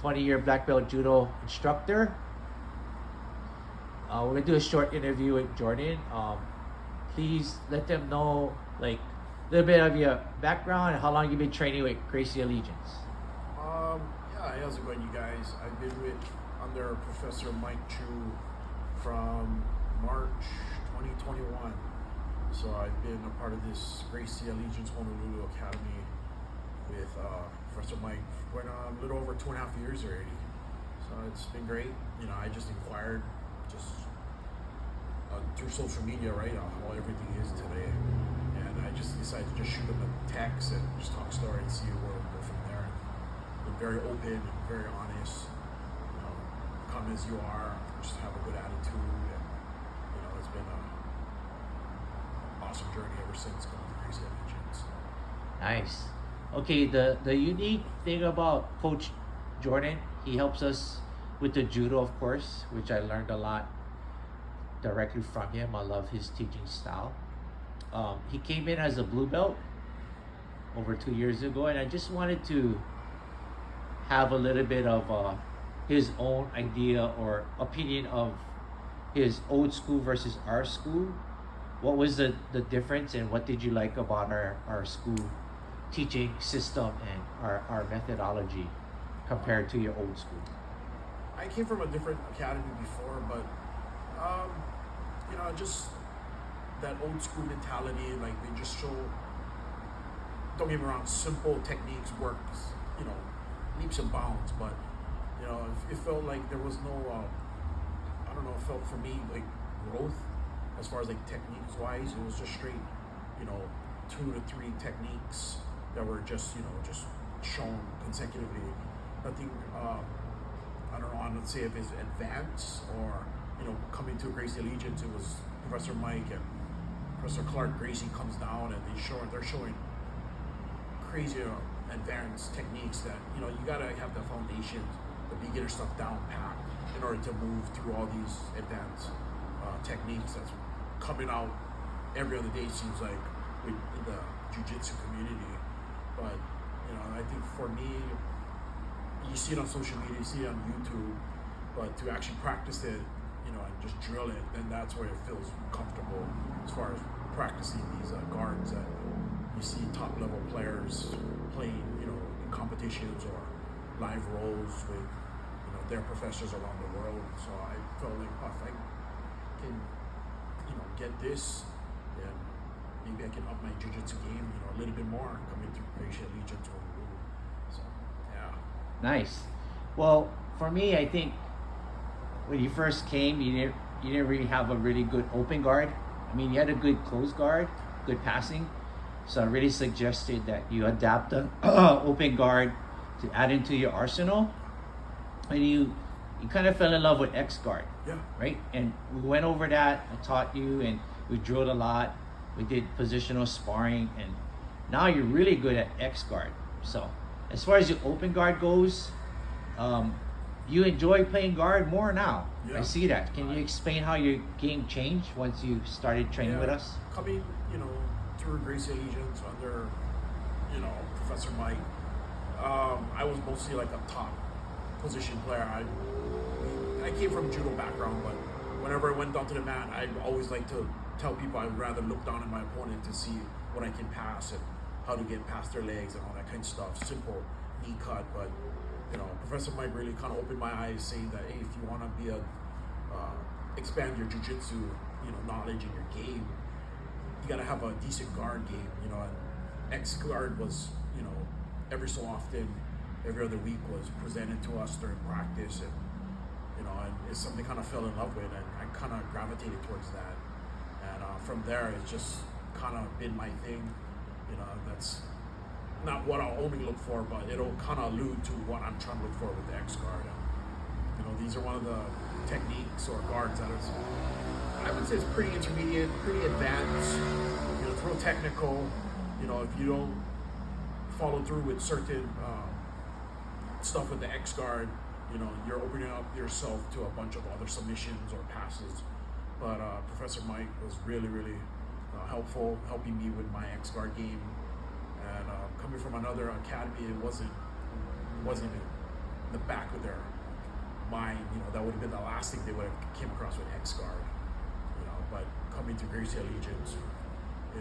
20-year black belt judo instructor. We're gonna do a short interview with Jordan. Please let them know like a little bit of your background and how long you've been training with Gracie Allegiance. Yeah, how's it going, you guys? I've been under Professor Mike Chu from March 2021. So I've been a part of this Gracie Allegiance Honolulu Academy with Professor Mike for a little over 2.5 years already. So it's been great. You know, I just inquired through social media, right, on how everything is today. And I just decided to just shoot them a text and just talk story and see where we'll go from there. Been very open and very honest. You know, come as you are, just have a good attitude, and you know, it's been an awesome journey ever since coming to Gracie Allegiance. Nice. Okay, the unique thing about Coach Jordan, he helps us with the judo, of course, which I learned a lot directly from him. I love his teaching style. He came in as a blue belt over 2 years ago, and I just wanted to have a little bit of his own idea or opinion of his old school versus our school. What was the difference, and what did you like about our school teaching system and our methodology compared to your old school? I came from a different academy before, but you know, just that old school mentality, like they just show, don't get me wrong, simple techniques works, you know, leaps and bounds, but you know, it felt like there was no, I don't know, it felt for me like growth as far as like techniques wise. It was just straight, you know, 2 to 3 techniques that were just, you know, just shown consecutively. Nothing, I don't know, I would say if it's advanced or, you know, coming to Gracie Allegiance, it was Professor Mike and Professor Clark Gracie comes down and they're showing crazy advanced techniques that, you know, you gotta have the foundation, the beginner stuff down pat in order to move through all these advanced techniques that's coming out every other day, seems like, in the jiu-jitsu community. But, you know, I think for me, you see it on social media, you see it on YouTube, but to actually practice it, you know, and just drill it, then that's where it feels comfortable as far as practicing these guards that you see top level players playing, you know, in competitions or live roles with, you know, their professors around the world. So I felt like, oh, if I can, you know, get this, then maybe I can up my jiu-jitsu game, you know, a little bit more coming to Gracie Allegiance or Honolulu. So yeah. Nice. Well, for me, I think when you first came, you didn't really have a really good open guard. I mean, you had a good closed guard, good passing. So I really suggested that you adapt the open guard to add into your arsenal. And you kind of fell in love with X guard. Yeah. Right? And we went over that. I taught you, and we drilled a lot. We did positional sparring, and now you're really good at X guard. So as far as your open guard goes, you enjoy playing guard more now. Yeah. I see that. Can you explain how your game changed once you started training with us? Coming, you know, through Gracie Allegiance under, you know, Professor Mike, I was mostly like a top position player. I came from judo background, but whenever I went down to the mat, I always like to tell people I'd rather look down at my opponent to see what I can pass and how to get past their legs and all that kind of stuff. Simple knee cut, but you know, Professor Mike really kind of opened my eyes, saying that, hey, if you want to be expand your jiu-jitsu, you know, knowledge in your game, you got to have a decent guard game, you know. And X guard was, you know, every so often, every other week was presented to us during practice, and you know, and it's something I kind of fell in love with, and I kind of gravitated towards that. And from there, it's just kind of been my thing. You know, that's not what I'll only look for, but it'll kind of allude to what I'm trying to look for with the X guard. And, you know, these are one of the techniques or guards that is, I would say, it's pretty intermediate, pretty advanced. You know, it's real technical. You know, if you don't follow through with certain stuff with the X guard, you know, you're opening up yourself to a bunch of other submissions or passes. But Professor Mike was really, really helpful, helping me with my X guard game. And coming from another academy, it wasn't the back of their mind, that would have been the last thing they would have came across with X guard, but coming to Gracie Allegiance,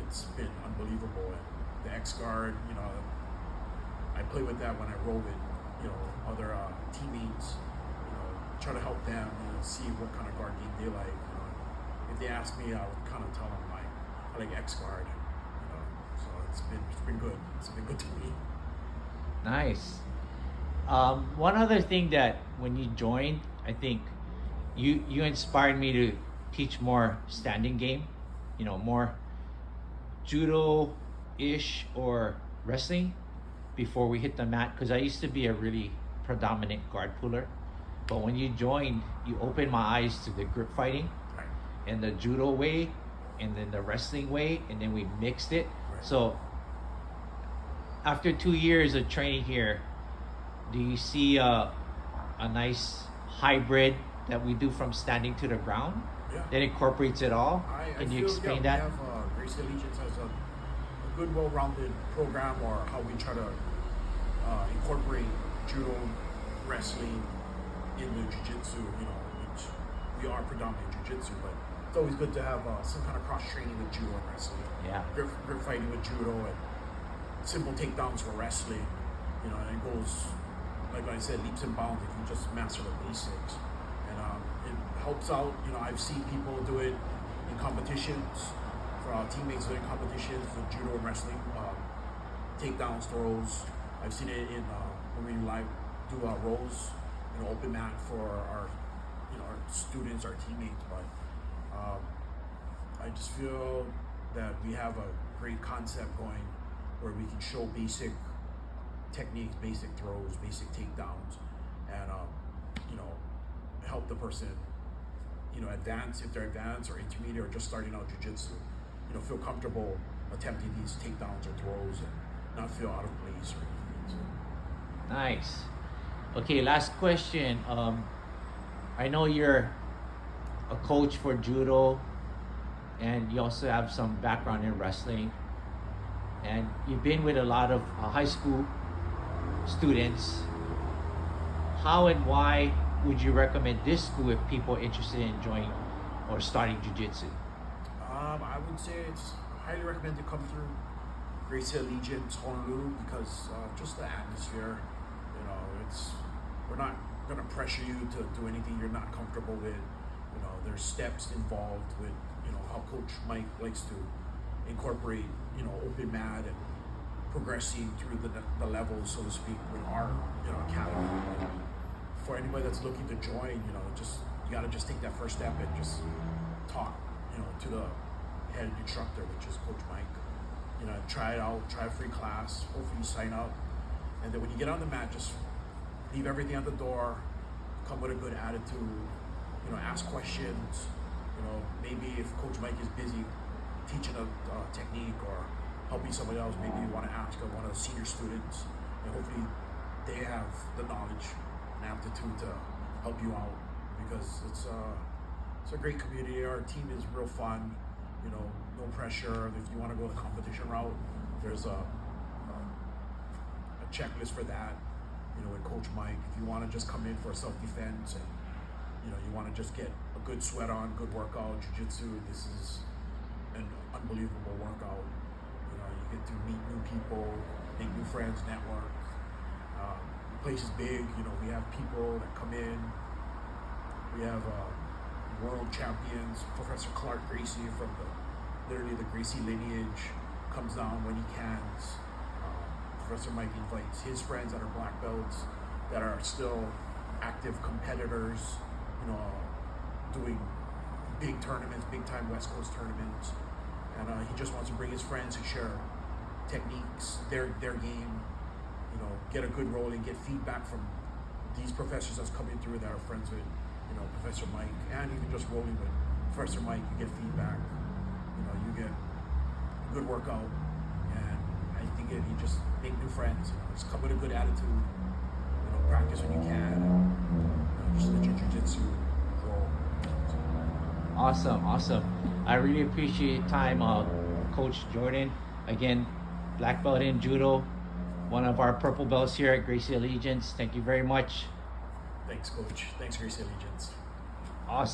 it's been unbelievable. And the X guard, I play with that when I roll with, other teammates, try to help them, see what kind of guard game they like. If they ask me, I would kind of tell them I like X guard. So it's been good. It's been good to me. Nice. One other thing that when you joined, I think you inspired me to teach more standing game, more judo-ish or wrestling before we hit the mat, because I used to be a really predominant guard puller. But when you joined, you opened my eyes to the grip fighting and the judo way and then the wrestling way, and then we mixed it. So after 2 years of training here, do you see a nice hybrid that we do from standing to the ground that incorporates it all? Can you explain that? We have Gracie Allegiance has a good, well-rounded program, or how we try to incorporate judo, wrestling into jiu-jitsu, which we are predominantly jiu-jitsu, but it's always good to have some kind of cross-training with judo and wrestling. Yeah. Grip fighting with judo and simple takedowns for wrestling, and it goes, like I said, leaps and bounds if you just master the basics. And it helps out, I've seen people do it in competitions, for our teammates doing competitions with judo and wrestling, takedowns, throws. I've seen it in when we do our rows, open mat for our students, our teammates. But I just feel that we have a great concept going where we can show basic techniques, basic throws, basic takedowns, and help the person advance if they're advanced or intermediate or just starting out jiu-jitsu, feel comfortable attempting these takedowns or throws and not feel out of place or anything. So. Nice. Okay, last question. I know you're a coach for judo, and you also have some background in wrestling, and you've been with a lot of high school students. How and why would you recommend this school if people are interested in joining or starting jiu-jitsu? I would say it's highly recommend to come through Gracie Allegiance Honolulu, because just the atmosphere. We're not going to pressure you to do anything you're not comfortable with. There's steps involved with how Coach Mike likes to incorporate open mat and progressing through the levels, so to speak, with our academy. For anybody that's looking to join, you got to just take that first step and just talk to the head instructor, which is Coach Mike. Try it out, try a free class, hopefully you sign up, and then when you get on the mat, just leave everything at the door, come with a good attitude, ask questions. Maybe if Coach Mike is busy teaching a technique or helping somebody else, maybe you want to ask one of the senior students, and hopefully they have the knowledge and aptitude to help you out, because it's a great community. Our team is real fun, no pressure. If you want to go the competition route, there's a checklist for that, with Coach Mike. If you want to just come in for self-defense and you want to just get a good sweat on, good workout, jiu-jitsu, this is an unbelievable workout. You get to meet new people, make new friends, network. The place is big. We have people that come in. We have world champions, Professor Clark Gracie from literally the Gracie lineage comes down when he can. Professor Mike invites his friends that are black belts, that are still active competitors, doing big tournaments, big time West Coast tournaments. And he just wants to bring his friends to share techniques, their game, get a good rolling, get feedback from these professors that's coming through that are friends with, Professor Mike, and even just rolling with Professor Mike, you get feedback, you get a good workout, and I think you just make new friends, just come with a good attitude, practice when you can, and just let your jiu-jitsu roll. Awesome. I really appreciate your time, Coach Jordan. Again, black belt in judo, one of our purple belts here at Gracie Allegiance. Thank you very much. Thanks, Coach. Thanks, Gracie Allegiance. Awesome.